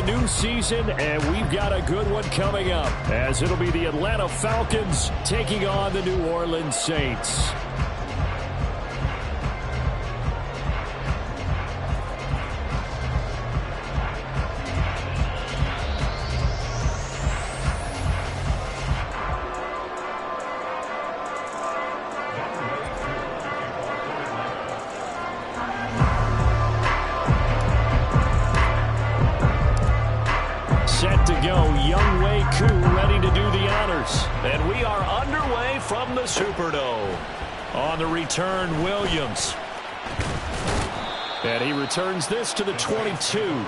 new season, and we've got a good one coming up, as it'll be the Atlanta Falcons taking on the New Orleans Saints. Set to go, Younghoe Koo ready to do the honors. And we are underway from the Superdome. On the return, Williams. And he returns this to the 22.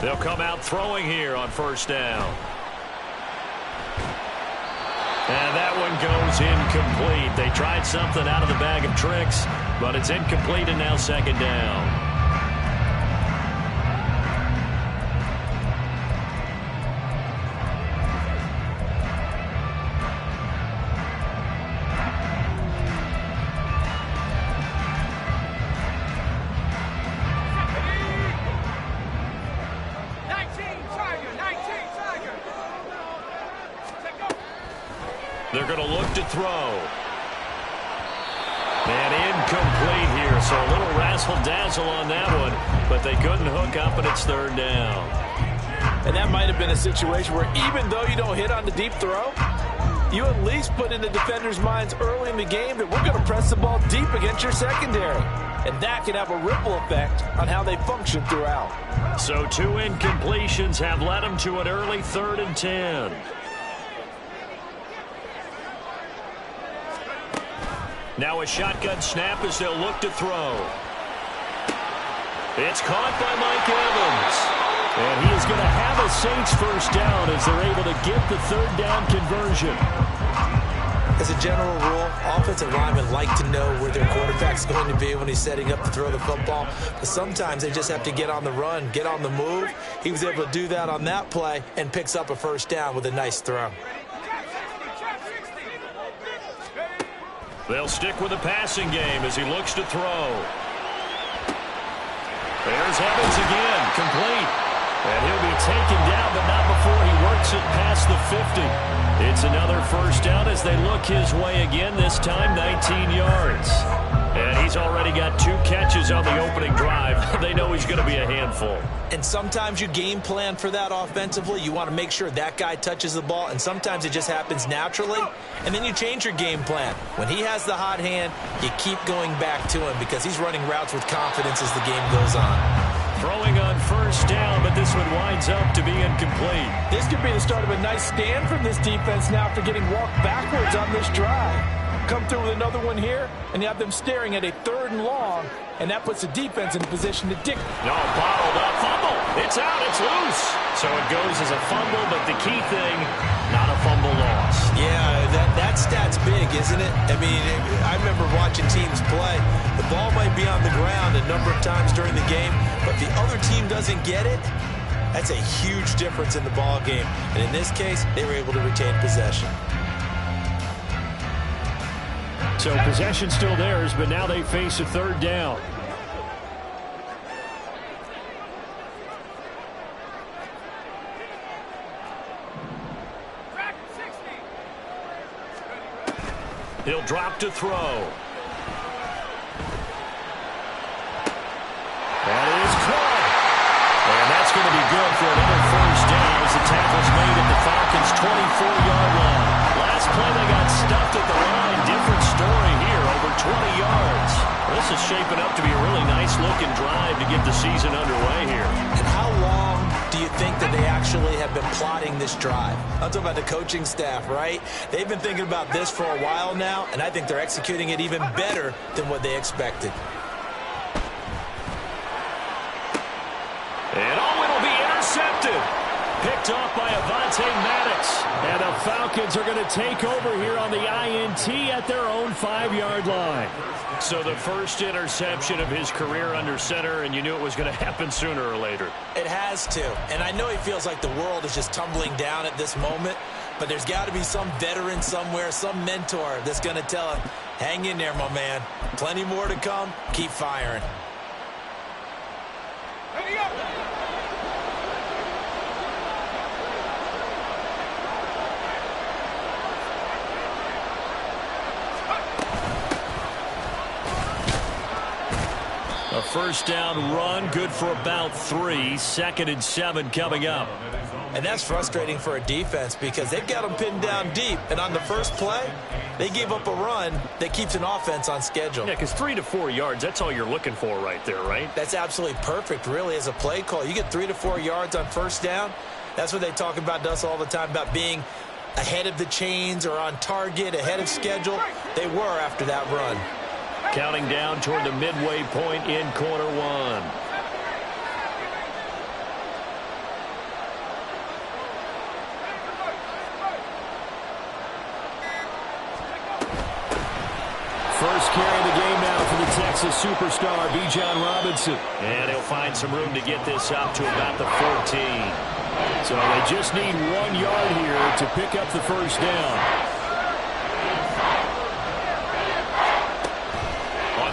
They'll come out throwing here on first down. And that one goes incomplete. They tried something out of the bag of tricks, but it's incomplete and now second down. They're going to look to throw. And incomplete here, so a little razzle-dazzle on that one, but they couldn't hook up, and it's third down. And that might have been a situation where even though you don't hit on the deep throw, you at least put in the defenders' minds early in the game that we're going to press the ball deep against your secondary. And that can have a ripple effect on how they function throughout. So 2 incompletions have led them to an early 3rd and 10. Now a shotgun snap as they'll look to throw. It's caught by Mike Evans. And he is going to have a Saints first down as they're able to get the 3rd down conversion. As a general rule, offensive linemen like to know where their quarterback's going to be when he's setting up to throw the football. But sometimes they just have to get on the run, get on the move. He was able to do that on that play and picks up a first down with a nice throw. They'll stick with the passing game as he looks to throw. There's Evans again, complete. And he'll be taken down, but not before he works it past the 50. It's another first down as they look his way again, this time 19 yards. And he's already got 2 catches on the opening drive. They know he's going to be a handful. And sometimes you game plan for that offensively. You want to make sure that guy touches the ball, and sometimes it just happens naturally. And then you change your game plan. When he has the hot hand, you keep going back to him because he's running routes with confidence as the game goes on. Throwing on first down, but this one winds up to be incomplete. This could be the start of a nice stand from this defense now after getting walked backwards on this drive. Come through with another one here, and you have them staring at a 3rd and long, and that puts the defense in a position to dig. No, bottled up, fumble. It's out, it's loose. So it goes as a fumble, but the key thing, not a fumble loss. Yeah, that stat's big, isn't it? I mean, I remember watching teams play. The ball might be on the ground a number of times during the game, but if the other team doesn't get it, that's a huge difference in the ball game. And in this case, they were able to retain possession. So possession still theirs, but now they face a 3rd down. He'll drop to throw. That is caught. And that's going to be good for another first down as the tackle's made at the Falcons' 24-yard line. Last play they got stuffed at the line. Different story here, over 20 yards. This is shaping up to be a really nice-looking drive to get the season underway here. And how long do you think that they actually have been plotting this drive? I'm talking about the coaching staff, right? They've been thinking about this for a while now, and I think they're executing it even better than what they expected. And it'll be intercepted. Picked off by Avonte Maddox. And the Falcons are going to take over here on the INT at their own 5-yard line. So the first interception of his career under center, and you knew it was going to happen sooner or later. It has to. And I know he feels like the world is just tumbling down at this moment, but there's got to be some veteran somewhere, some mentor that's going to tell him, hang in there, my man. Plenty more to come. Keep firing. Ready up. A first down run, good for about 3. 2nd and 7 coming up. And that's frustrating for a defense because they've got them pinned down deep. And on the first play, they gave up a run that keeps an offense on schedule. Yeah, because 3 to 4 yards, that's all you're looking for right there, right? That's absolutely perfect, really, as a play call. You get 3 to 4 yards on first down. That's what they talk about us all the time, about being ahead of the chains or on target, ahead of schedule. They were after that run. Counting down toward the midway point in quarter 1. First carry of the game now for the Texas superstar, Bijan Robinson. And he'll find some room to get this up to about the 14. So they just need 1 yard here to pick up the first down.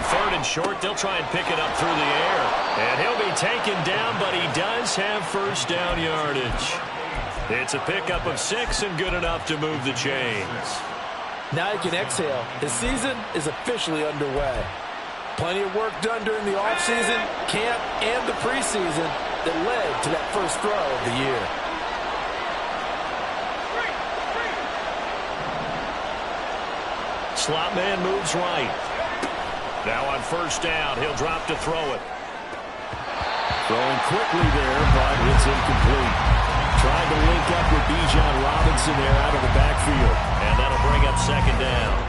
Third and short, they'll try and pick it up through the air. And he'll be taken down, but he does have first down yardage. It's a pickup of 6 and good enough to move the chains. Now you can exhale. The season is officially underway. Plenty of work done during the offseason, camp, and the preseason that led to that first throw of the year. Slot man moves right. Now on first down, he'll drop to throw it. Throwing quickly there, but it's incomplete. Trying to link up with Bijan Robinson there out of the backfield. And that'll bring up 2nd down.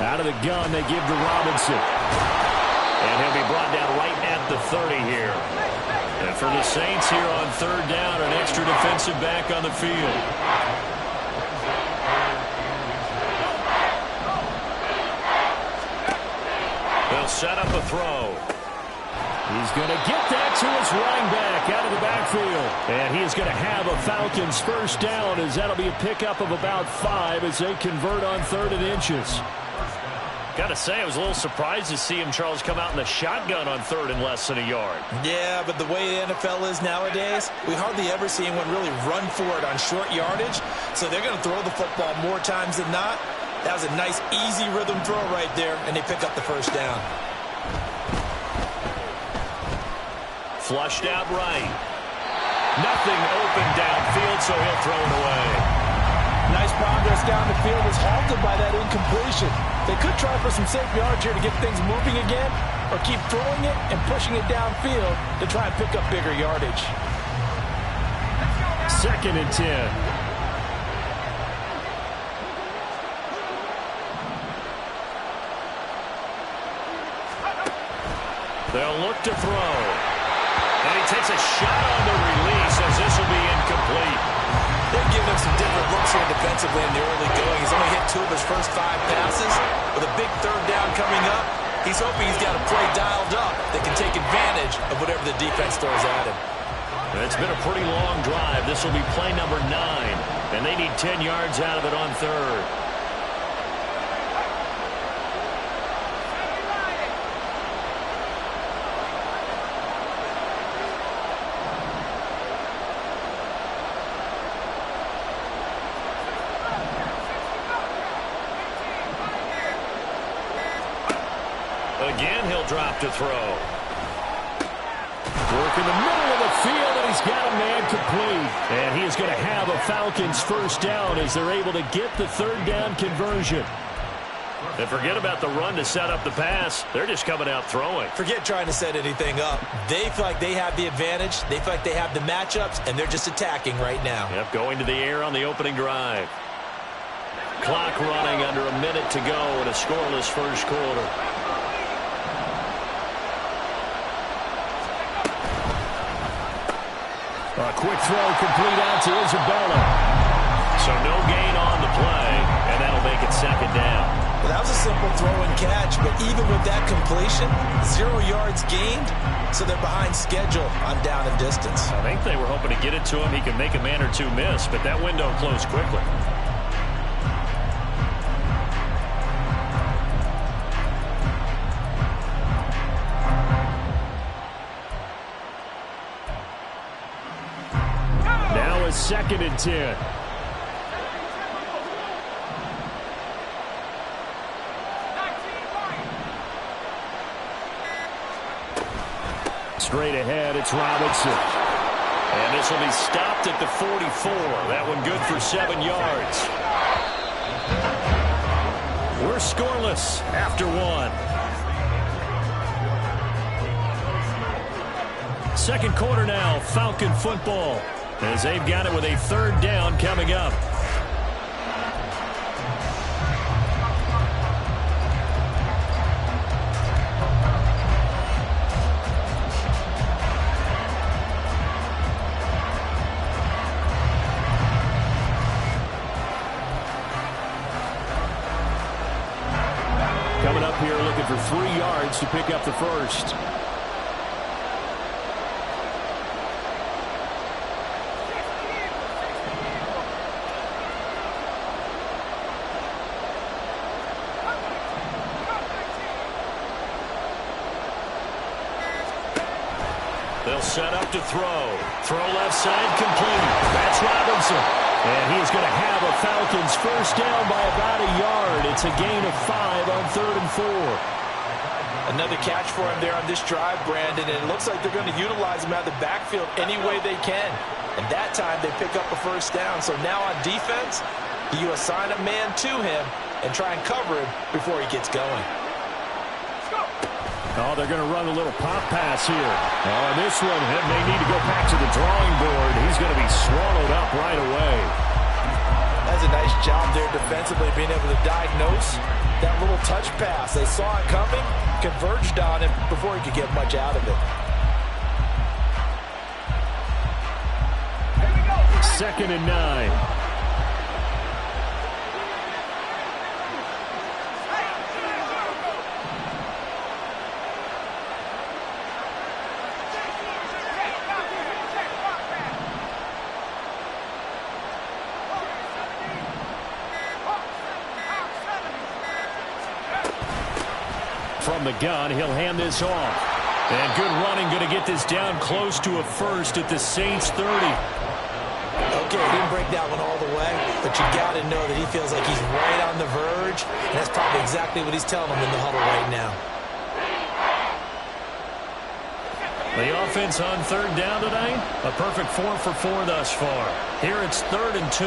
Out of the gun, they give to Robinson. And he'll be brought down right at the 30 here. And for the Saints here on 3rd down, an extra defensive back on the field. They'll set up a throw. He's going to get that to his running back out of the backfield. And he is going to have a Falcons first down, as that'll be a pickup of about 5 as they convert on 3rd and inches. Got to say, I was a little surprised to see him, Charles, come out in the shotgun on 3rd and less than a yard. Yeah, but the way the NFL is nowadays, we hardly ever see anyone really run for it on short yardage. So they're going to throw the football more times than not. That was a nice, easy rhythm throw right there, and they pick up the first down. Flushed out right. Nothing open downfield, so he'll throw it away. Nice progress down the field was halted by that incompletion. They could try for some safe yards here to get things moving again, or keep throwing it and pushing it downfield to try and pick up bigger yardage. 2nd and 10. They'll look to throw. And he takes a shot on the release as this will be incomplete. They've given him some different looks here defensively in the early going. He's only hit 2 of his first 5 passes. With a big 3rd down coming up, he's hoping he's got a play dialed up that can take advantage of whatever the defense throws at him. It's been a pretty long drive. This will be play number 9. And they need 10 yards out of it on 3rd. Again, he'll drop to throw. Work in the middle of the field, and he's got a man complete. And he is going to have a Falcons first down as they're able to get the third down conversion. And forget about the run to set up the pass. They're just coming out throwing. Forget trying to set anything up. They feel like they have the advantage. They feel like they have the matchups, and they're just attacking right now. Yep, going to the air on the opening drive. Clock running under a minute to go in a scoreless first quarter. A quick throw complete out to Isabella. So no gain on the play, and that'll make it second down. Well, that was a simple throw and catch, but even with that completion, 0 yards gained, so they're behind schedule on down and distance. I think they were hoping to get it to him. He could make a man or two miss, but that window closed quickly. Now it's 2nd and 10. Straight ahead, it's Robinson. And this will be stopped at the 44. That one good for 7 yards. We're scoreless after 1. Second quarter now, Falcon football, as they've got it with a third down coming up. Coming up here looking for 3 yards to pick up the first. They'll set up to throw. Throw left side complete. That's Robinson. And he's going to have a Falcons first down by about a yard. It's a gain of 5 on 3rd and 4. Another catch for him there on this drive, Brandon, and it looks like they're going to utilize him out of the backfield any way they can. And that time they pick up a first down. So now on defense, you assign a man to him and try and cover him before he gets going. Oh, they're going to run a little pop pass here. Oh, and this one may need to go back to the drawing board. He's going to be swallowed up right away. That's a nice job there defensively, being able to diagnose that little touch pass. They saw it coming, converged on him before he could get much out of it. 2nd and 9. From the gun, he'll hand this off. And good running, going to get this down close to a first at the Saints 30. Okay, didn't break that one all the way, but you got to know that he feels like he's right on the verge, and that's probably exactly what he's telling them in the huddle right now. The offense on 3rd down tonight, a perfect 4 for 4 thus far. Here it's 3rd and 2.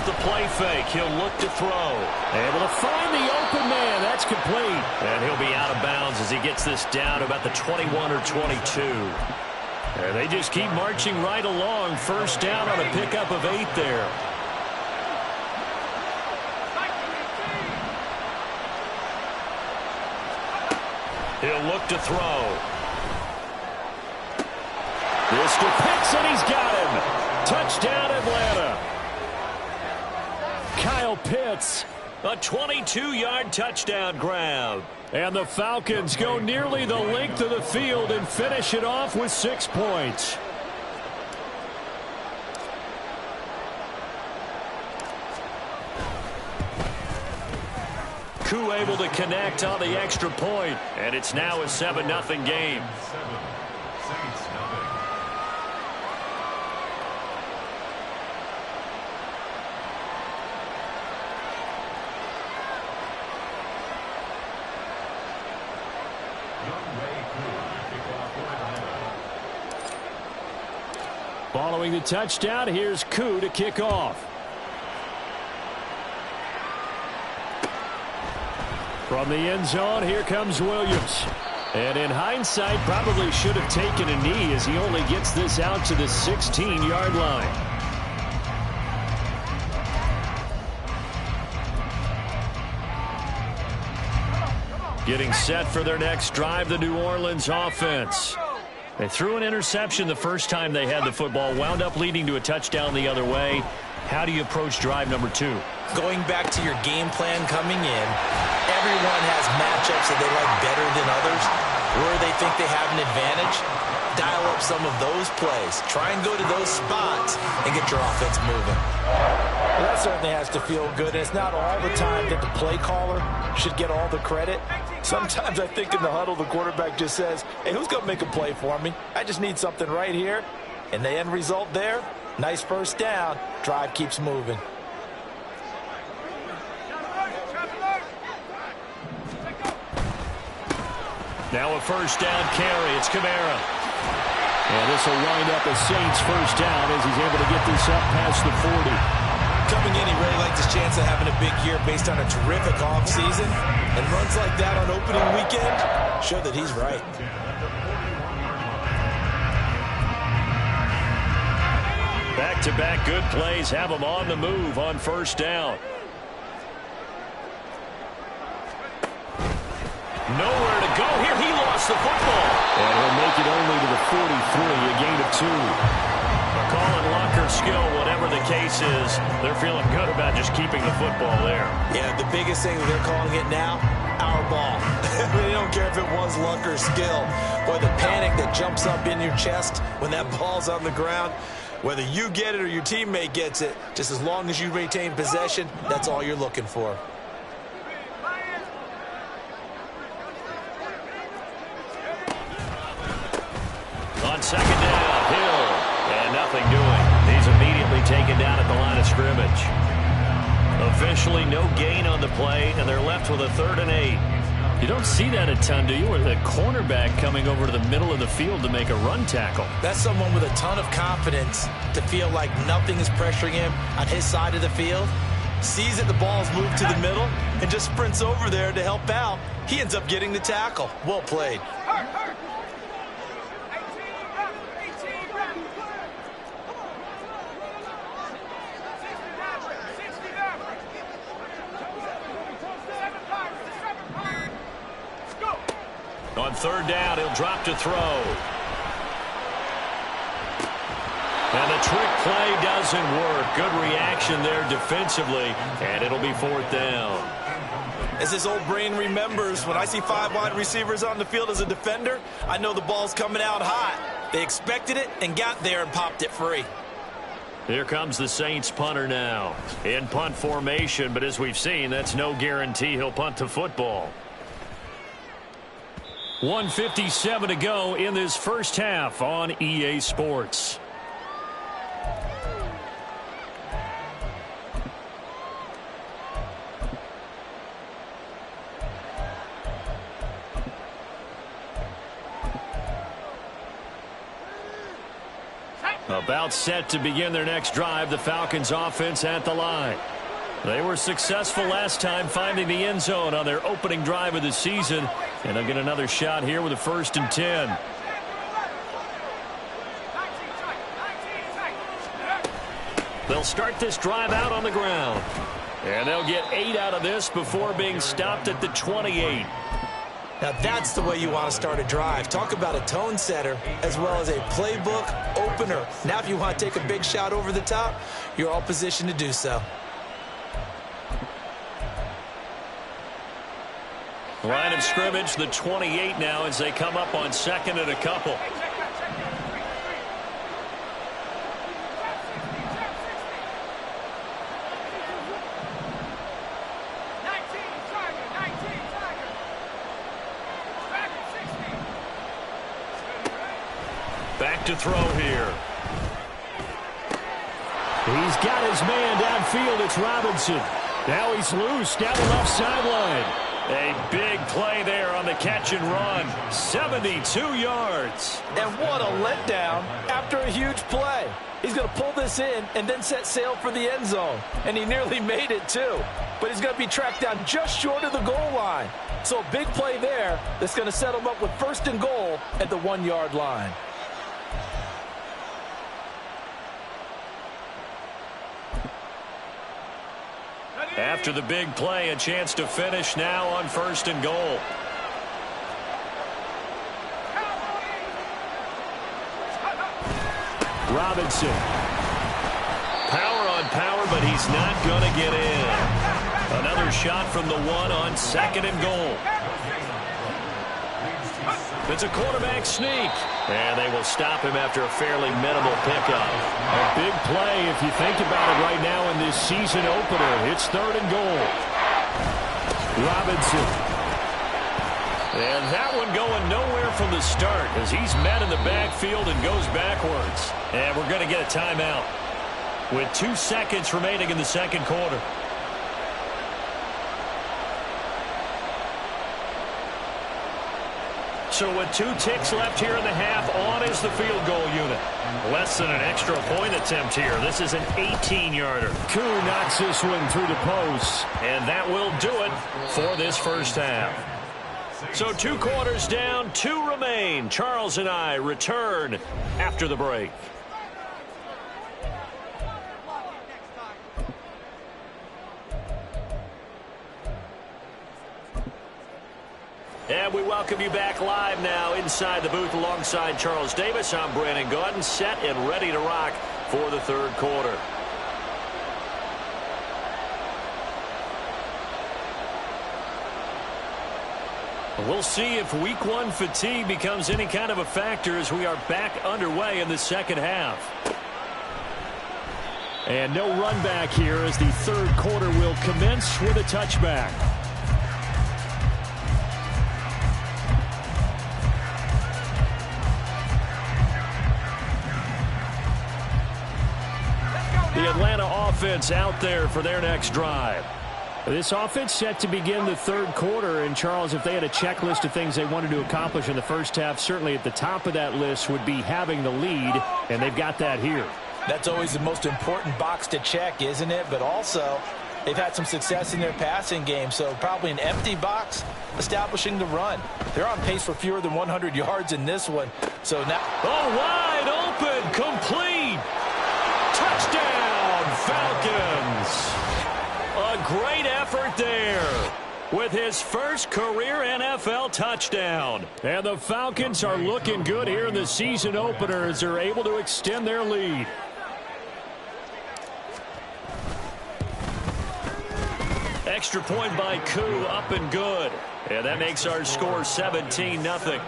The play fake. He'll look to throw. Able to find the open man. That's complete. And he'll be out of bounds as he gets this down about the 21 or 22. And they just keep marching right along. First down on a pickup of 8 there. He'll look to throw. This to Pitts, and he's got him. Touchdown, Atlanta. Kyle Pitts, a 22-yard touchdown grab. And the Falcons go nearly the length of the field and finish it off with 6 points. Koo able to connect on the extra point, and it's now a 7-0 game. Following the touchdown, here's Koo to kick off. From the end zone, here comes Williams. And in hindsight, probably should have taken a knee as he only gets this out to the 16-yard line. Getting set for their next drive, the New Orleans offense. They threw an interception the first time they had the football, wound up leading to a touchdown the other way. How do you approach drive number 2? Going back to your game plan coming in, everyone has matchups that they like better than others, where they think they have an advantage. Dial up some of those plays. Try and go to those spots and get your offense moving. Well, that certainly has to feel good. And it's not all the time that the play caller should get all the credit. Sometimes I think in the huddle, the quarterback just says, hey, who's going to make a play for me? I just need something right here. And the end result there, nice first down. Drive keeps moving. Now a first down carry. It's Kamara. And this will wind up a Saints first down as he's able to get this up past the 40. Coming in, he really liked his chance of having a big year based on a terrific offseason. And runs like that on opening weekend show that he's right. Back-to-back good plays have him on the move on first down. Nowhere to go here. He lost the football. And he'll make it only to the 43, a gain of 2. McCall and Locker skill, whatever the case is, they're feeling good about just keeping the football there. Yeah, the biggest thing that they're calling it now, our ball. They don't care if it was luck or skill. Boy, the panic that jumps up in your chest when that ball's on the ground, whether you get it or your teammate gets it, just as long as you retain possession, that's all you're looking for. On second down, Hill, and nothing doing. He's immediately taken down at the line of scrimmage. Officially no gain on the play, and they're left with a 3rd and 8. You don't see that a ton, do you? With a cornerback coming over to the middle of the field to make a run tackle. That's someone with a ton of confidence to feel like nothing is pressuring him on his side of the field. Sees that the ball's moved to the middle and just sprints over there to help out. He ends up getting the tackle. Well played. On 3rd down, he'll drop to throw. And the trick play doesn't work. Good reaction there defensively, and it'll be 4th down. As his old brain remembers, when I see 5 wide receivers on the field as a defender, I know the ball's coming out hot. They expected it and got there and popped it free. Here comes the Saints punter now. In punt formation, but as we've seen, that's no guarantee he'll punt the football. 1:57 to go in this first half on EA Sports. About set to begin their next drive, the Falcons offense at the line. They were successful last time finding the end zone on their opening drive of the season, and they'll get another shot here with a 1st and 10. They'll start this drive out on the ground, and they'll get 8 out of this before being stopped at the 28. Now that's the way you want to start a drive. Talk about a tone setter as well as a playbook opener. Now if you want to take a big shot over the top, you're all positioned to do so. Line of scrimmage, the 28 now as they come up on 2nd and a couple. Back to throw here. He's got his man downfield. It's Robinson. Now he's loose down the left sideline. A big play there on the catch and run. 72 yards. And what a letdown after a huge play. He's going to pull this in and then set sail for the end zone. And he nearly made it, too. But he's going to be tracked down just short of the goal line. So a big play there that's going to set him up with 1st and goal at the 1-yard line. After the big play, a chance to finish now on 1st and goal. Robinson. Power on power, but he's not going to get in. Another shot from the 1 on 2nd and goal. It's a quarterback sneak. And they will stop him after a fairly minimal pickup. A big play if you think about it right now in this season opener. It's 3rd and goal. Robinson. And that one going nowhere from the start as he's met in the backfield and goes backwards. And we're going to get a timeout with 2 seconds remaining in the 2nd quarter. So with 2 ticks left here in the half, on is the field goal unit. Less than an extra point attempt here. This is an 18-yarder. Koo knocks this one through the post. And that will do it for this first half. So 2 quarters down, 2 remain. Charles and I return after the break. And we welcome you back live now inside the booth alongside Charles Davis. I'm Brandon Gaudin, set and ready to rock for the 3rd quarter. We'll see if week 1 fatigue becomes any kind of a factor as we are back underway in the 2nd half. And no run back here as the 3rd quarter will commence with a touchback. The Atlanta offense out there for their next drive. This offense set to begin the 3rd quarter. And, Charles, if they had a checklist of things they wanted to accomplish in the first half, certainly at the top of that list would be having the lead, and they've got that here. That's always the most important box to check, isn't it? But also, they've had some success in their passing game, so probably an empty box establishing the run. They're on pace for fewer than 100 yards in this one. So now... Oh, wide open, complete. Touchdown, Falcons. A great effort there with his first career NFL touchdown. And the Falcons are looking good here in the season opener as they're able to extend their lead. Extra point by Koo, up and good. And that makes our score 17-0.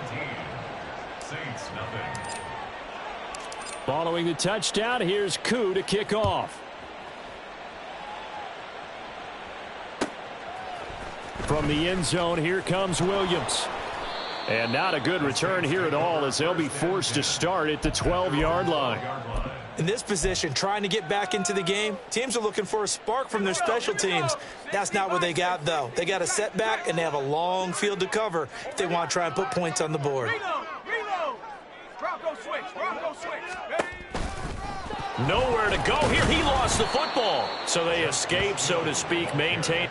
Following the touchdown, here's Koo to kick off. From the end zone, here comes Williams. And not a good return here at all as they'll be forced to start at the 12-yard line. In this position, trying to get back into the game, teams are looking for a spark from their special teams. That's not what they got, though. They got a setback, and they have a long field to cover if they want to try and put points on the board. Nowhere to go here. He lost the football. So they escape, so to speak, maintain.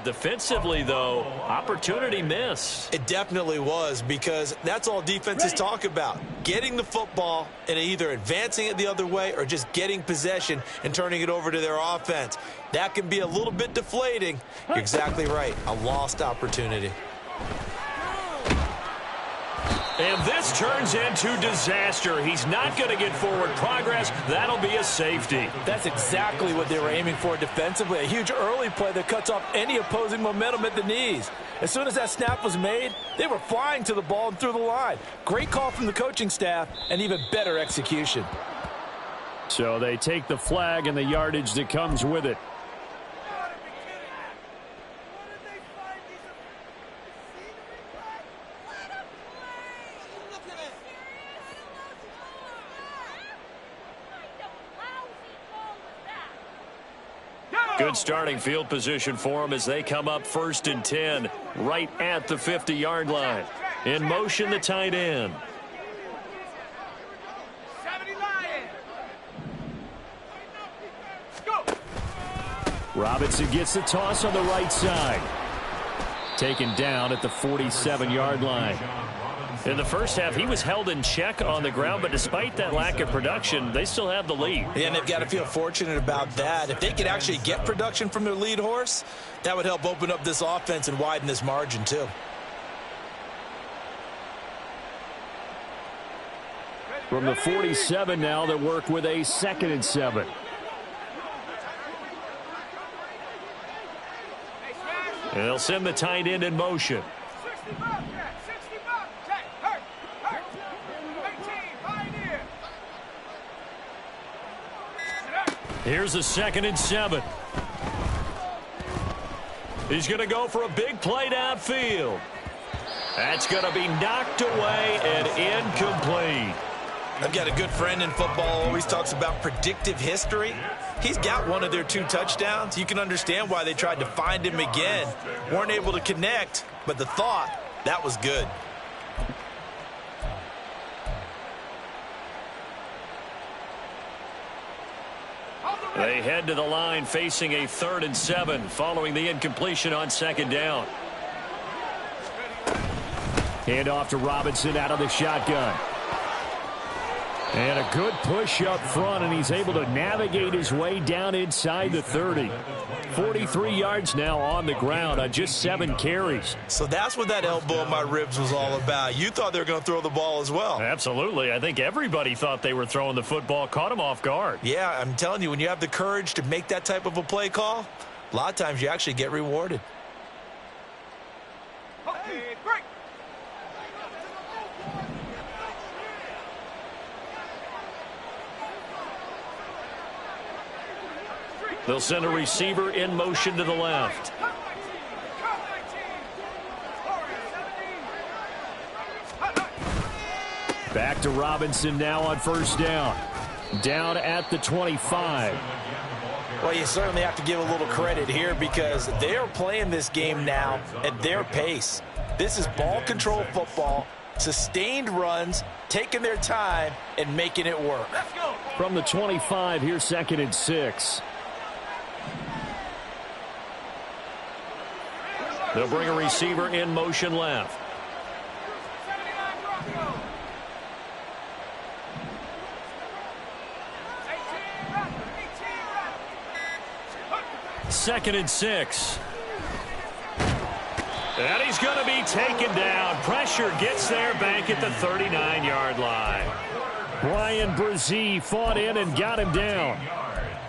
Defensively, though, opportunity missed. It definitely was, because that's all defenses talk about. Getting the football and either advancing it the other way or just getting possession and turning it over to their offense. That can be a little bit deflating. You're exactly right. A lost opportunity. And this turns into disaster. He's not going to get forward progress. That'll be a safety. That's exactly what they were aiming for defensively. A huge early play that cuts off any opposing momentum at the knees. As soon as that snap was made, they were flying to the ball and through the line. Great call from the coaching staff and even better execution. So they take the flag and the yardage that comes with it. Good starting field position for them as they come up 1st and 10, right at the 50-yard line. In motion, the tight end. Robinson gets the toss on the right side. Taken down at the 47-yard line. In the first half, he was held in check on the ground, but despite that lack of production, they still have the lead. Yeah, and they've got to feel fortunate about that. If they could actually get production from their lead horse, that would help open up this offense and widen this margin too. From the 47 now, they work with a 2nd and 7. And they'll send the tight end in motion. Here's a 2nd and 7. He's going to go for a big play downfield. That's going to be knocked away and incomplete. I've got a good friend in football, always talks about predictive history. He's got one of their 2 touchdowns. You can understand why they tried to find him again. Weren't able to connect, but the thought, that was good. They head to the line facing a 3rd and 7 following the incompletion on 2nd down. Hand off to Robinson out of the shotgun. And a good push up front, and he's able to navigate his way down inside the 30. 43 yards now on the ground on just 7 carries. So that's what that elbow in my ribs was all about. You thought they were going to throw the ball as well. Absolutely. I think everybody thought they were throwing the football, caught him off guard. Yeah, I'm telling you, when you have the courage to make that type of a play call, a lot of times you actually get rewarded. They'll send a receiver in motion to the left. Back to Robinson now on 1st down. Down at the 25. Well, you certainly have to give a little credit here because they are playing this game now at their pace. This is ball control football, sustained runs, taking their time, and making it work. From the 25, here's 2nd and 6. They'll bring a receiver in motion left. Second and 6. And he's going to be taken down. Pressure gets there back at the 39-yard line. Brian Brzee fought in and got him down.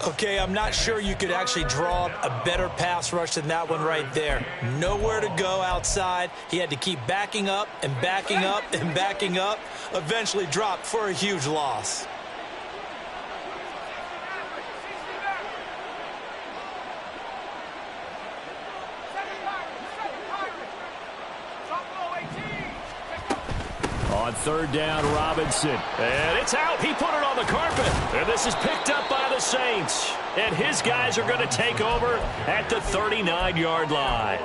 Okay, I'm not sure you could actually draw a better pass rush than that one right there. Nowhere to go outside. He had to keep backing up and backing up and backing up. Eventually dropped for a huge loss. On 3rd down, Robinson. And it's out. He put it on the carpet. And this is picked up by the Saints. And his guys are going to take over at the 39-yard line.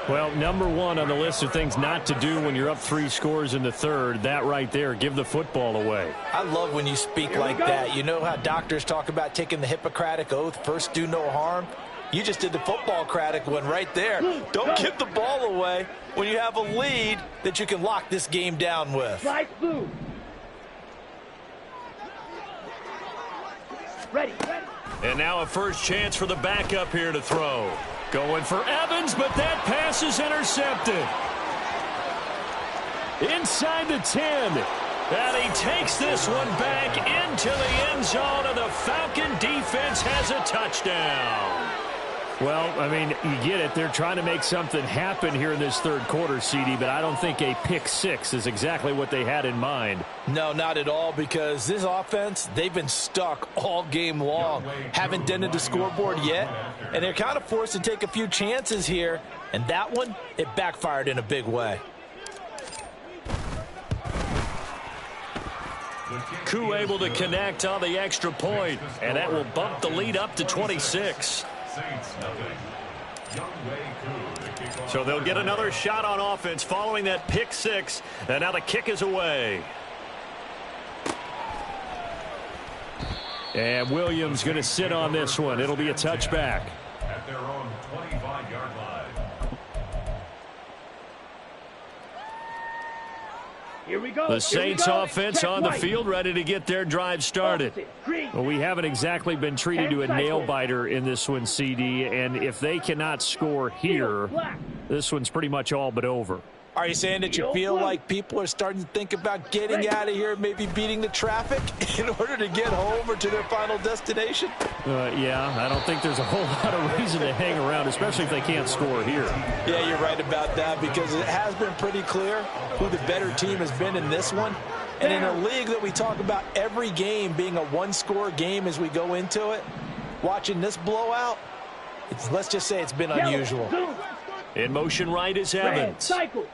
Well, number 1 on the list of things not to do when you're up 3 scores in the 3rd, that right there, give the football away. I love when you speak like that. You know how doctors talk about taking the Hippocratic Oath, first do no harm? You just did the football-cratic one right there. Don't give the ball away when you have a lead that you can lock this game down with. Ready. And now a first chance for the backup here to throw. Going for Evans, but that pass is intercepted. Inside the 10. And he takes this one back into the end zone, and the Falcon defense has a touchdown. Well, I mean, you get it. They're trying to make something happen here in this third quarter, CD, but I don't think a pick six is exactly what they had in mind. No, not at all, because this offense, they've been stuck all game long. Haven't dented the scoreboard yet, and they're kind of forced to take a few chances here, and that one, it backfired in a big way. Koo able to connect on the extra point, and that will bump the lead up to 26. So they'll get another shot on offense following that pick six, and now the kick is away. And Williams going to sit on this one. It'll be a touchback. At their own 25-yard line. Here we go. The Saints offense on the field, ready to get their drive started. Well, we haven't exactly been treated to a nail-biter in this one, CD, and if they cannot score here, this one's pretty much all but over. Are you saying that you feel like people are starting to think about getting out of here, maybe beating the traffic in order to get home or to their final destination? Yeah, I don't think there's a whole lot of reason to hang around, especially if they can't score here. Yeah, you're right about that, because it has been pretty clear who the better team has been in this one. And in a league that we talk about every game being a one-score game as we go into it, watching this blowout, let's just say it's been unusual. In motion right is Evans. Cycle.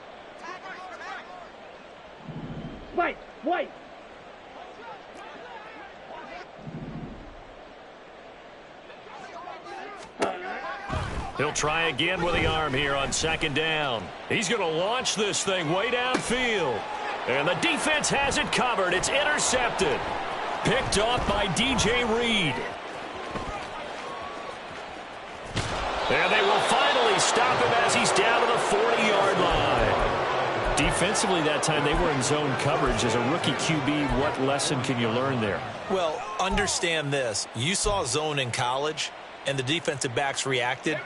White. He'll try again with the arm here on second down. He's going to launch this thing way downfield. And the defense has it covered. It's intercepted. Picked off by DJ Reed. And they will finally stop him as he's down to the 40-yard line. Defensively that time, they were in zone coverage. As a rookie QB, what lesson can you learn there? Well, understand this. You saw zone in college, and the defensive backs reacted,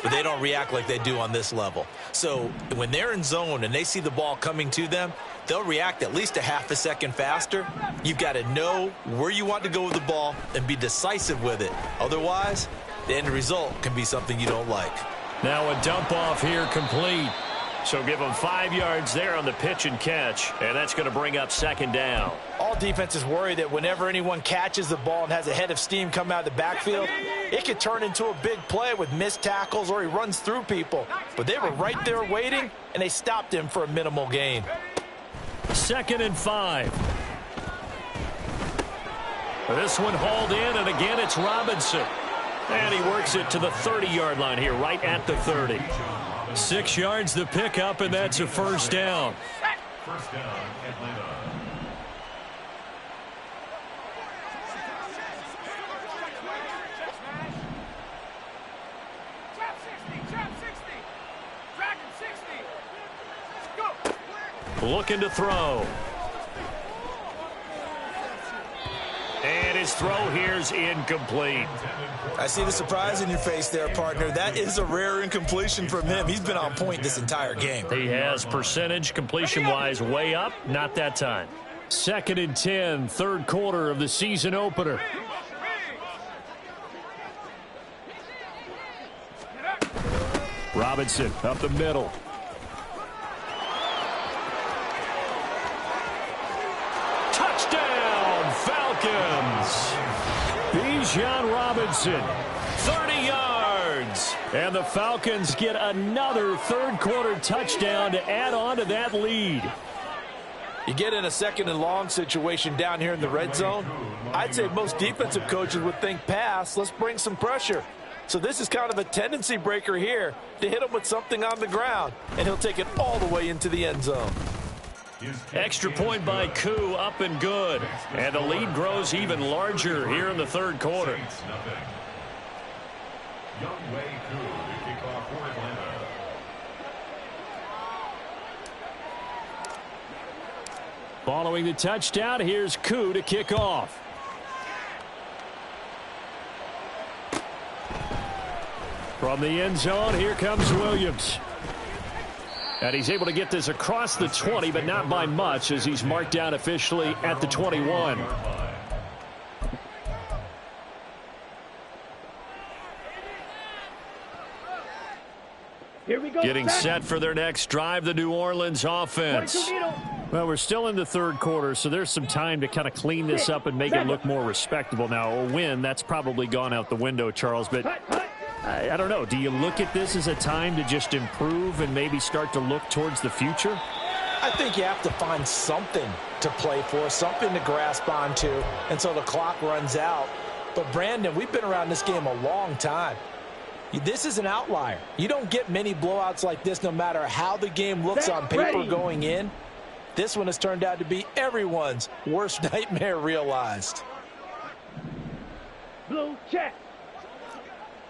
but they don't react like they do on this level. So when they're in zone and they see the ball coming to them, they'll react at least a half a second faster. You've got to know where you want to go with the ball and be decisive with it. Otherwise, the end result can be something you don't like. Now a dump off here complete. So give them 5 yards there on the pitch and catch, and that's going to bring up second down. All defenses worry that whenever anyone catches the ball and has a head of steam come out of the backfield, it could turn into a big play with missed tackles or he runs through people. But they were right there waiting, and they stopped him for a minimal gain. 2nd and 5. This one hauled in, and again it's Robinson. And he works it to the 30-yard line here, right at the 30. 6 yards the pickup, and that's a first down. First down, Atlanta. Looking to throw. And his throw here's incomplete. I see the surprise in your face there, partner. That is a rare incompletion from him. He's been on point this entire game. He has percentage completion-wise way up. Not that time. 2nd and 10, third quarter of the season opener. Robinson up the middle. Touchdown, Falcons. Bijan Robinson. 30 yards. And the Falcons get another third quarter touchdown to add on to that lead. You get in a 2nd and long situation down here in the red zone, I'd say most defensive coaches would think pass, let's bring some pressure. So this is kind of a tendency breaker here to hit him with something on the ground, and he'll take it all the way into the end zone. Extra point by Koo, up and good. And the lead grows even larger here in the third quarter. Younghoe Koo to kick off for Atlanta. Following the touchdown, here's Koo to kick off. From the end zone, here comes Williams. And he's able to get this across the 20, but not by much, as he's marked down officially at the 21. Here we go. Getting set for their next drive, the New Orleans offense. Well, we're still in the third quarter, so there's some time to kind of clean this up and make it look more respectable. Now, a win, that's probably gone out the window, Charles, but I don't know. Do you look at this as a time to just improve and maybe start to look towards the future? I think you have to find something to play for, something to grasp onto until the clock runs out. But, Brandon, we've been around this game a long time. This is an outlier. You don't get many blowouts like this no matter how the game looks on paper going in. This one has turned out to be everyone's worst nightmare realized. Blue check.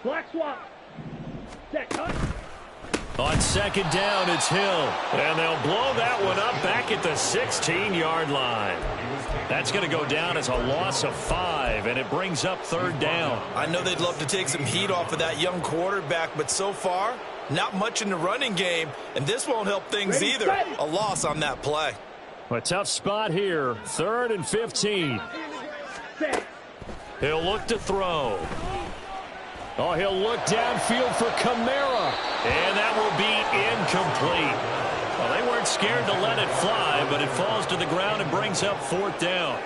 Black swap. Set cut. On second down, it's Hill. And they'll blow that one up back at the 16-yard line. That's going to go down as a loss of 5, and it brings up third down. I know they'd love to take some heat off of that young quarterback, but so far, not much in the running game, and this won't help things either. A loss on that play. A tough spot here. 3rd and 15. He'll look to throw. Oh, he'll look downfield for Kamara. And that will be incomplete. Well, they weren't scared to let it fly, but it falls to the ground and brings up 4th down.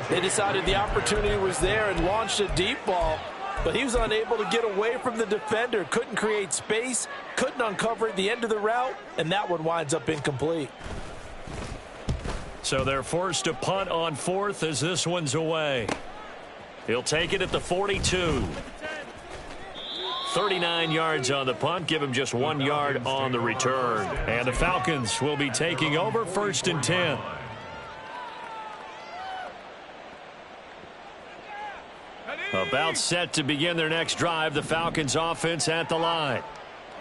They decided the opportunity was there and launched a deep ball, but he was unable to get away from the defender, couldn't create space, couldn't uncover at the end of the route, and that one winds up incomplete. So they're forced to punt on 4th as this one's away. He'll take it at the 42. 39 yards on the punt, give him just 1 yard on the return. And the Falcons will be taking over 1st and 10. About set to begin their next drive, the Falcons offense at the line.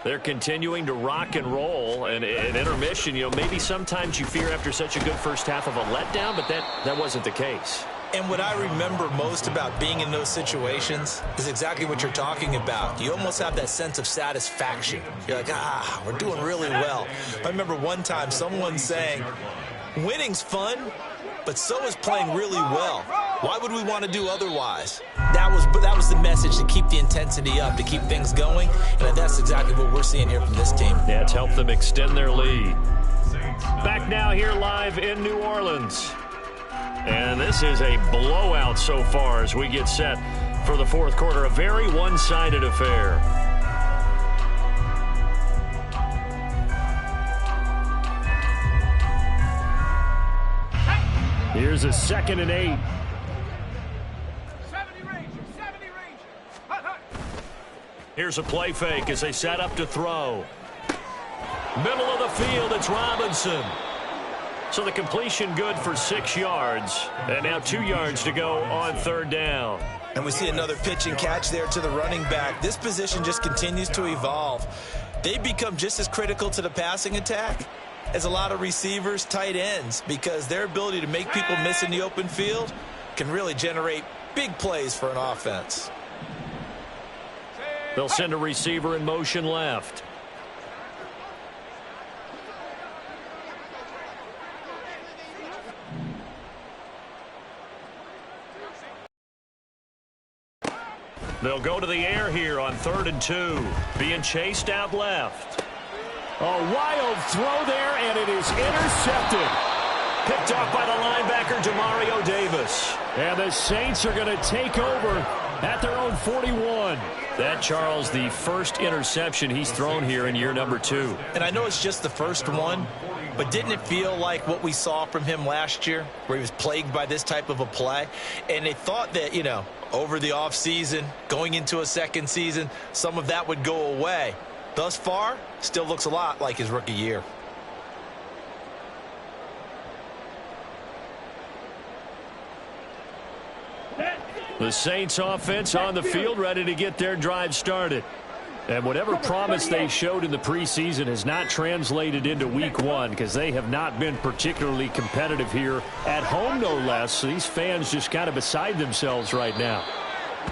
They're continuing to rock and roll, and at intermission, maybe sometimes you fear after such a good first half of a letdown, but that wasn't the case. And what I remember most about being in those situations is exactly what you're talking about. You almost have that sense of satisfaction. You're like, we're doing really well. I remember one time someone saying, winning's fun, but so is playing really well. Why would we want to do otherwise? That was the message, to keep the intensity up, to keep things going, and that's exactly what we're seeing here from this team. Yeah, it's helped them extend their lead. Back now here live in New Orleans. And this is a blowout so far as we get set for the 4th quarter. A very one-sided affair. Here's a 2nd and 8. 70 Ranger. Hut, hut. Here's a play fake as they set up to throw. Middle of the field, it's Robinson. So the completion good for 6 yards. And now 2 yards to go on 3rd down. And we see another pitch and catch there to the running back. This position just continues to evolve. They become just as critical to the passing attack as a lot of receivers, tight ends, because their ability to make people miss in the open field can really generate big plays for an offense. They'll send a receiver in motion left. They'll go to the air here on 3rd and 2. Being chased out left. A wild throw there, and it is intercepted. Picked off by the linebacker, Demario Davis. And the Saints are going to take over at their own 41. That, Charles, the first interception he's thrown here in year number 2. And I know it's just the first one, but didn't it feel like what we saw from him last year, where he was plagued by this type of a play? And they thought that, over the offseason, going into a second season, some of that would go away. Thus far, still looks a lot like his rookie year. The Saints offense on the field, ready to get their drive started. And whatever promise they showed in the preseason has not translated into week 1, because they have not been particularly competitive here at home, no less. So these fans just kind of beside themselves right now.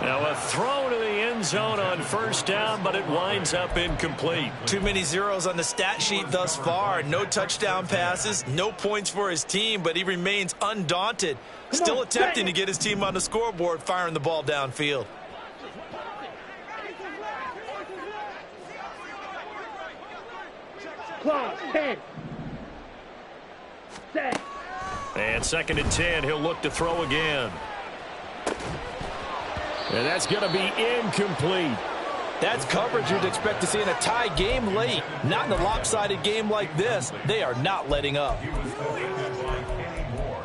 Now a throw to the end end zone on first down, but it winds up incomplete. Too many zeros on the stat sheet thus far. No touchdown passes, no points for his team, but he remains undaunted. Still attempting to get his team on the scoreboard, firing the ball downfield. Clock, 10. Set. And 2nd and 10, he'll look to throw again. And that's going to be incomplete. That's coverage you'd expect to see in a tie game late. Not in a lopsided game like this. They are not letting up. He was collected by Kenny Moore.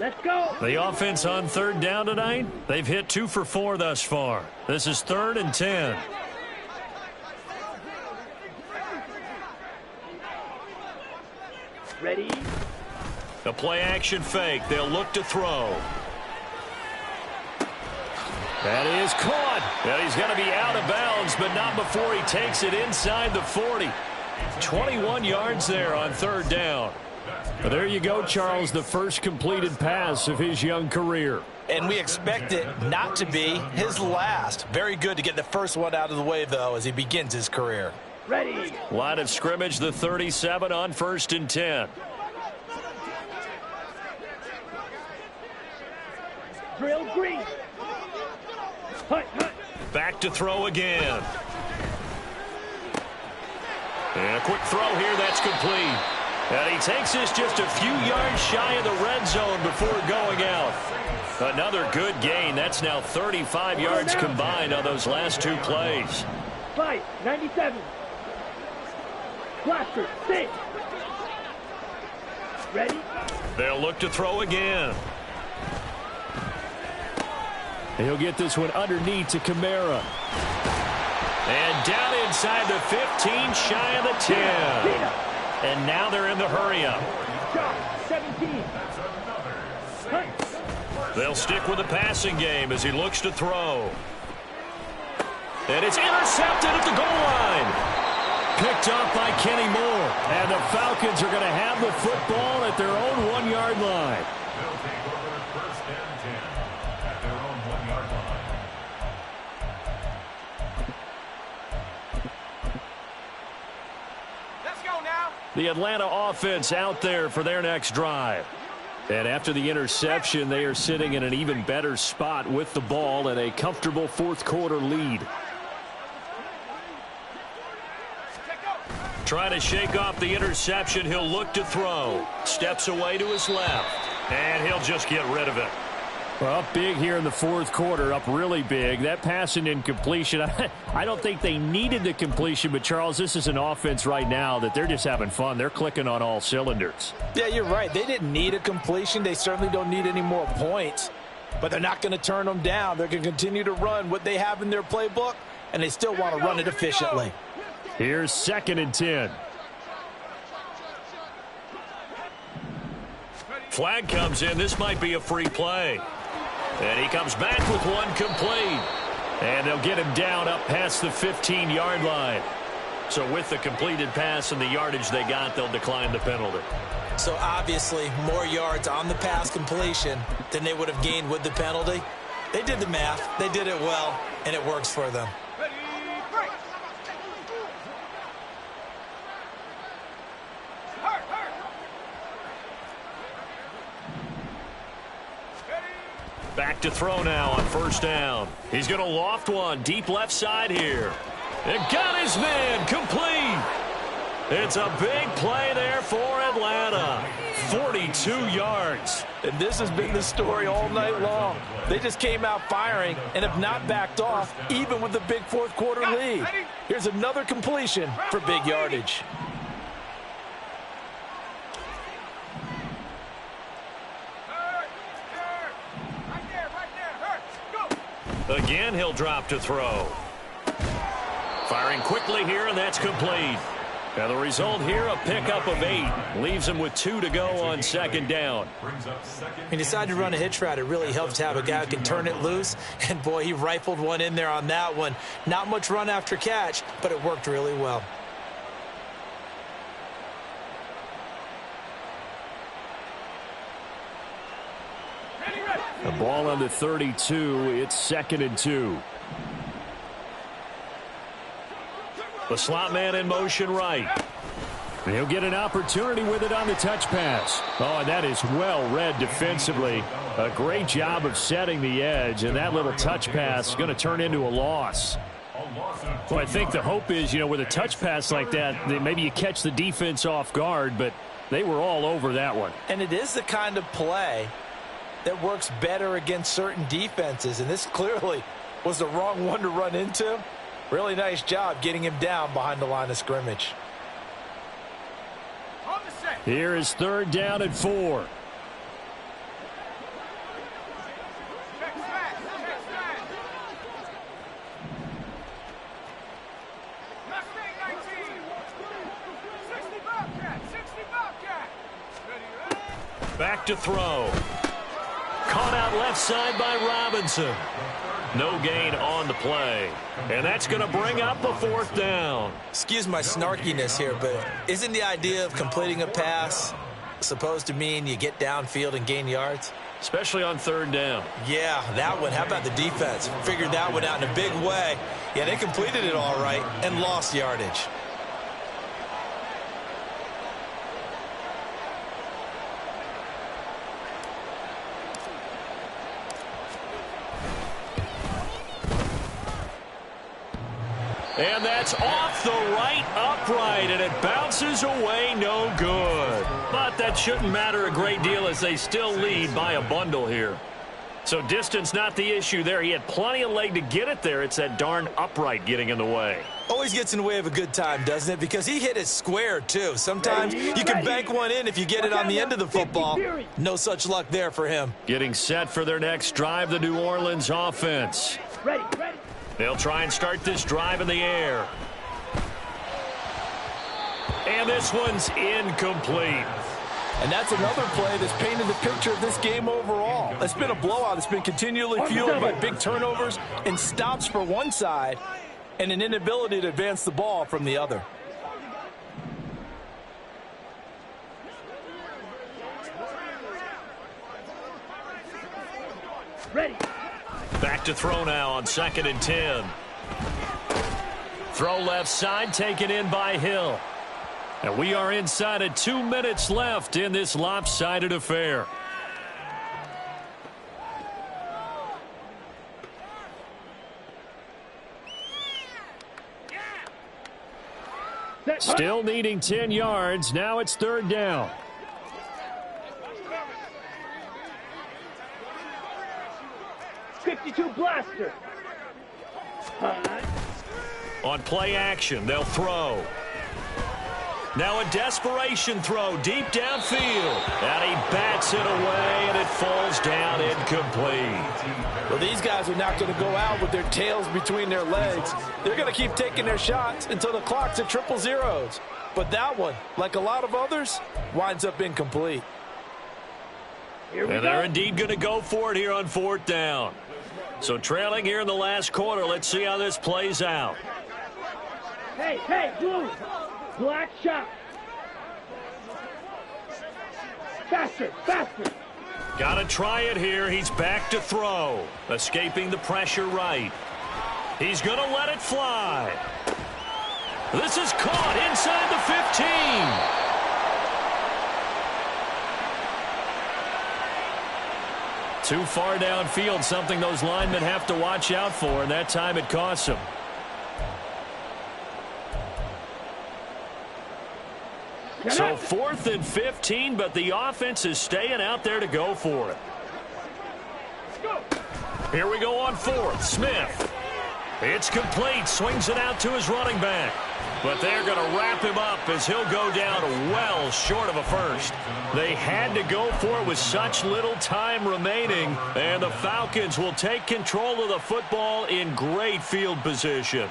Let's go. The offense on 3rd down tonight, they've hit 2 for 4 thus far. This is 3rd and 10. Ready. The play action fake. They'll look to throw. That is caught. And he's going to be out of bounds, but not before he takes it inside the 40. 21 yards there on 3rd down. Well, there you go, Charles, the first completed pass of his young career. And we expect it not to be his last. Very good to get the first one out of the way, though, as he begins his career. Ready. Line of scrimmage, the 37 on 1st and 10. Drill green. Hut, hut. Back to throw again. And a quick throw here, that's complete. And he takes this just a few yards shy of the red zone before going out. Another good gain. That's now 35 yards combined on those last 2 plays. Fight, 97. Blaster, 6. Ready. They'll look to throw again. He'll get this one underneath to Kamara. And down inside the 15, shy of the 10. And now they're in the hurry-up. 17. Hut. They'll stick with the passing game as he looks to throw. And it's intercepted at the goal line. Picked off by Kenny Moore. And the Falcons are going to have the football at their own 1-yard line. They'll take over 1st and 10 at their own 1-yard line. Let's go now. The Atlanta offense out there for their next drive. And after the interception, they are sitting in an even better spot with the ball and a comfortable 4th quarter lead. Trying to shake off the interception, he'll look to throw. Steps away to his left. And he'll just get rid of it. Well, up big here in the 4th quarter, up really big. That pass and incompletion, I don't think they needed the completion, but Charles, this is an offense right now that they're just having fun. They're clicking on all cylinders. Yeah, you're right. They didn't need a completion. They certainly don't need any more points. But they're not going to turn them down. They're going to continue to run what they have in their playbook, and they still want to run it efficiently. Here's 2nd and 10. Flag comes in. This might be a free play. And he comes back with one complete. And they'll get him down up past the 15-yard line. So with the completed pass and the yardage they got, they'll decline the penalty. So obviously more yards on the pass completion than they would have gained with the penalty. They did the math. They did it well, and it works for them. Ready, break. Hurt, hurt. Back to throw now on 1st down. He's going to loft one deep left side here. And got his man complete. It's a big play there for Atlanta. 42 yards. And this has been the story all night long. They just came out firing and have not backed off, even with the big 4th quarter lead. Here's another completion for big yardage. Again, he'll drop to throw. Firing quickly here, and that's complete. Now the result here, a pickup of 8. Leaves him with 2 to go on 2nd down. He decided to run a hitch route. It really helps to have a guy who can turn it loose. And, boy, he rifled one in there on that one. Not much run after catch, but it worked really well. The ball on the 32. It's 2nd and 2. The slot man in motion right. He'll get an opportunity with it on the touch pass. Oh, and that is well read defensively. A great job of setting the edge, and that little touch pass is going to turn into a loss. Well, I think the hope is, with a touch pass like that, maybe you catch the defense off guard, but they were all over that one. And it is the kind of play that works better against certain defenses, and this clearly was the wrong one to run into. Really nice job getting him down behind the line of scrimmage. Here is 3rd down and 4. Back to throw. Caught out left side by Robinson. No gain on the play. And that's going to bring up a 4th down. Excuse my snarkiness here, but isn't the idea of completing a pass supposed to mean you get downfield and gain yards? Especially on 3rd down. Yeah, that one. How about the defense? Figured that one out in a big way. Yeah, they completed it all right and lost yardage. And that's off the right upright, and it bounces away no good. But that shouldn't matter a great deal as they still lead by a bundle here. So distance not the issue there. He had plenty of leg to get it there. It's that darn upright getting in the way. Always gets in the way of a good time, doesn't it? Because he hit it square, too. Sometimes you can bank one in if you get it on the end of the football. No such luck there for him. Getting set for their next drive, the New Orleans offense. Ready. They'll try and start this drive in the air. And this one's incomplete. And that's another play that's painted the picture of this game overall. It's been a blowout. It's been continually fueled by big turnovers and stops for one side and an inability to advance the ball from the other. Ready. Back to throw now on 2nd and 10. Throw left side, taken in by Hill. And we are inside of 2 minutes left in this lopsided affair. Still needing 10 yards. Now it's 3rd down. '52 blaster. On play action, they'll throw. Now a desperation throw deep downfield. And he bats it away, and it falls down incomplete. Well, these guys are not going to go out with their tails between their legs. They're going to keep taking their shots until the clock's at 000. But that one, like a lot of others, winds up incomplete. And they're indeed going to go for it here on 4th down. So trailing here in the last quarter, let's see how this plays out. Hey, blue. Black shot. Faster. Got to try it here. He's back to throw. Escaping the pressure right. He's going to let it fly. This is caught inside the 15. Too far downfield, something those linemen have to watch out for, and that time it costs them. So 4th and 15, but the offense is staying out there to go for it. Here we go on 4th. Smith. It's complete. Swings it out to his running back. But they're going to wrap him up as he'll go down well short of a first. They had to go for it with such little time remaining, and the Falcons will take control of the football in great field position.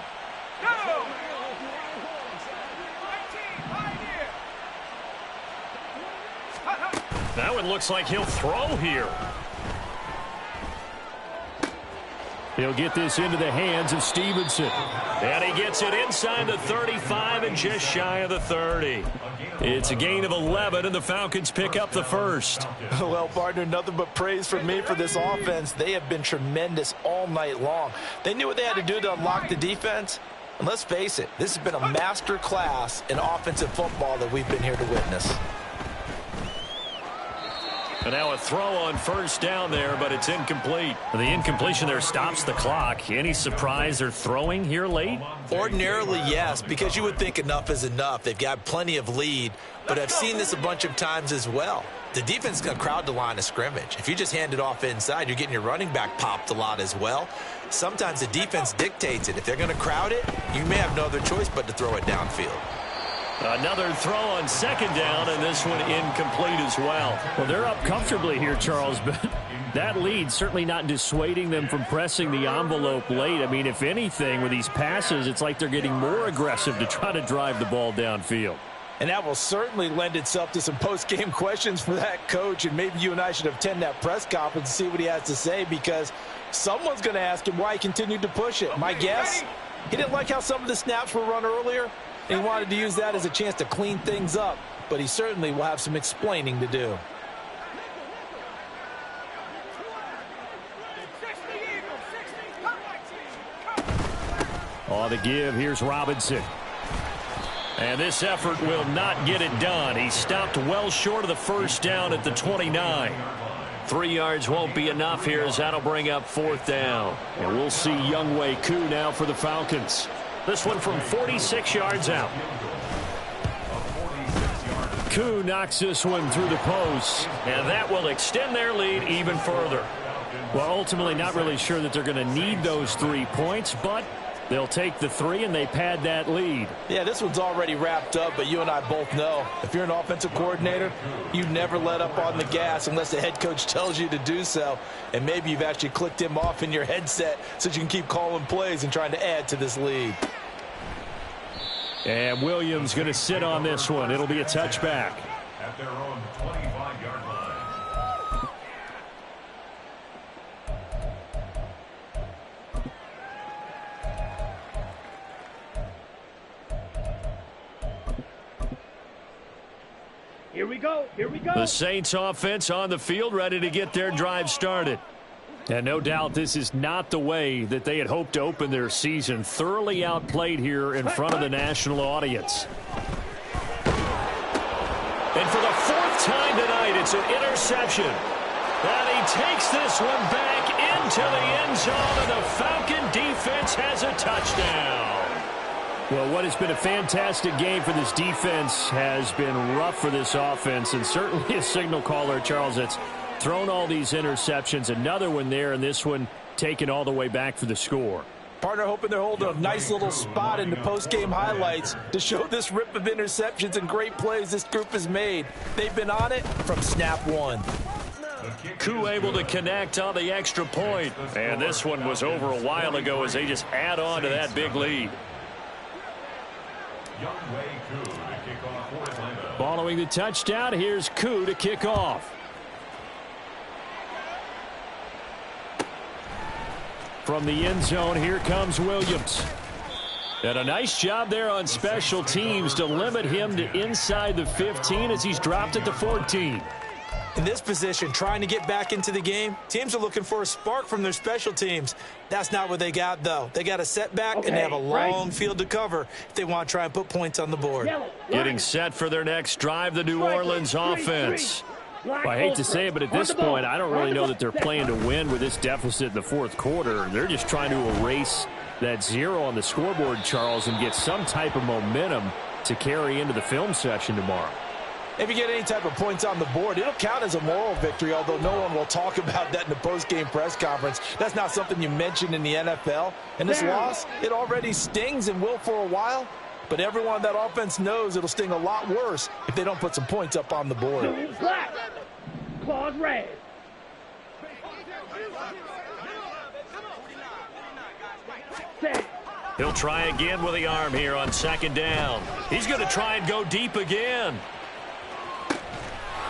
Now it looks like he'll throw here. He'll get this into the hands of Stevenson. And he gets it inside the 35 and just shy of the 30. It's a gain of 11, and the Falcons pick up the first. Well, partner, nothing but praise from me for this offense. They have been tremendous all night long. They knew what they had to do to unlock the defense. And let's face it, this has been a master class in offensive football that we've been here to witness. And now a throw on first down there, but it's incomplete. The incompletion there stops the clock. Any surprise they're throwing here late? Ordinarily, yes, because you would think enough is enough. They've got plenty of lead, but I've seen this a bunch of times as well. The defense is going to crowd the line of scrimmage. If you just hand it off inside, you're getting your running back popped a lot as well. Sometimes the defense dictates it. If they're going to crowd it, you may have no other choice but to throw it downfield. Another throw on second down, and this one incomplete as well. Well, they're up comfortably here, Charles, but that lead certainly not dissuading them from pressing the envelope late. I mean, if anything, with these passes, it's like they're getting more aggressive to try to drive the ball downfield. And that will certainly lend itself to some post-game questions for that coach, and maybe you and I should attend that press conference and see what he has to say, because someone's going to ask him why he continued to push it. My guess, he didn't like how some of the snaps were run earlier, and he wanted to use that as a chance to clean things up, but he certainly will have some explaining to do. On the give, here's Robinson. And this effort will not get it done. He stopped well short of the first down at the 29. 3 yards won't be enough here, as that'll bring up fourth down. And we'll see Younghoe Koo now for the Falcons. This one from 46 yards out. Koo knocks this one through the post. And that will extend their lead even further. Well, ultimately not really sure that they're going to need those 3 points, but they'll take the 3 and they pad that lead. Yeah, this one's already wrapped up, but you and I both know if you're an offensive coordinator, you never let up on the gas unless the head coach tells you to do so. And maybe you've actually clicked him off in your headset so you can keep calling plays and trying to add to this lead. And Williams going to sit on this one. It'll be a touchback. At their own 25-yard line. Here we go. Here we go. The Saints offense on the field, ready to get their drive started. And no doubt this is not the way that they had hoped to open their season. Thoroughly outplayed here in front of the national audience. And for the 4th time tonight, it's an interception. And he takes this one back into the end zone, and the Falcon defense has a touchdown. Well, what has been a fantastic game for this defense has been rough for this offense, and certainly a signal caller, Charles, that's thrown all these interceptions. Another one there, and this one taken all the way back for the score. Partner hoping they're holding a nice little spot in the post-game highlights to show this rip of interceptions and great plays this group has made. They've been on it from snap one. Koo able to connect on the extra point. And this one was over a while ago as they just add on to that big lead. Younghoe Koo to kick off for Atlanta. Following the touchdown, here's Koo to kick off. From the end zone, here comes Williams. And a nice job there on special teams to limit him to inside the 15 as he's dropped at the 14. In this position, trying to get back into the game, teams are looking for a spark from their special teams. That's not what they got, though. They got a setback, and they have a long field to cover if they want to try and put points on the board. Getting set for their next drive, the New Orleans offense. Well, I hate to say it, but at this point, I don't really know that they're playing to win with this deficit in the fourth quarter. They're just trying to erase that 0 on the scoreboard, Charles, and get some type of momentum to carry into the film session tomorrow. If you get any type of points on the board, it'll count as a moral victory, although no one will talk about that in the post-game press conference. That's not something you mentioned in the NFL. And this loss, it already stings and will for a while. But everyone on that offense knows it'll sting a lot worse if they don't put some points up on the board. Black. Claws red. Set. He'll try again with the arm here on second down. He's going to try and go deep again.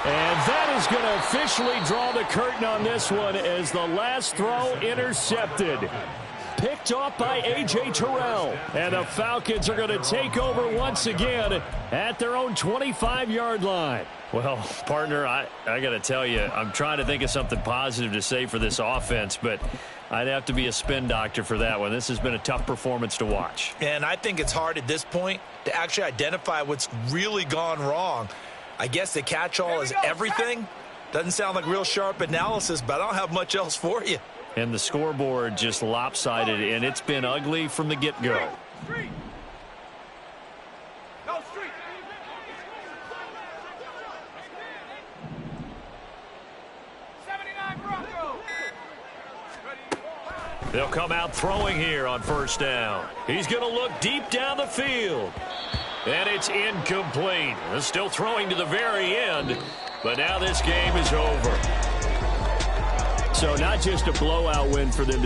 And that is going to officially draw the curtain on this one as the last throw intercepted. Picked off by A.J. Terrell. And the Falcons are going to take over once again at their own 25-yard line. Well, partner, I got to tell you, I'm trying to think of something positive to say for this offense, but I'd have to be a spin doctor for that one. This has been a tough performance to watch. And I think it's hard at this point to actually identify what's really gone wrong. I guess the catch-all is everything. Doesn't sound like real sharp analysis, but I don't have much else for you. And the scoreboard just lopsided, and it's been ugly from the get-go. They'll come out throwing here on first down. He's going to look deep down the field. And it's incomplete. They're still throwing to the very end, but now this game is over. So not just a blowout win for them today.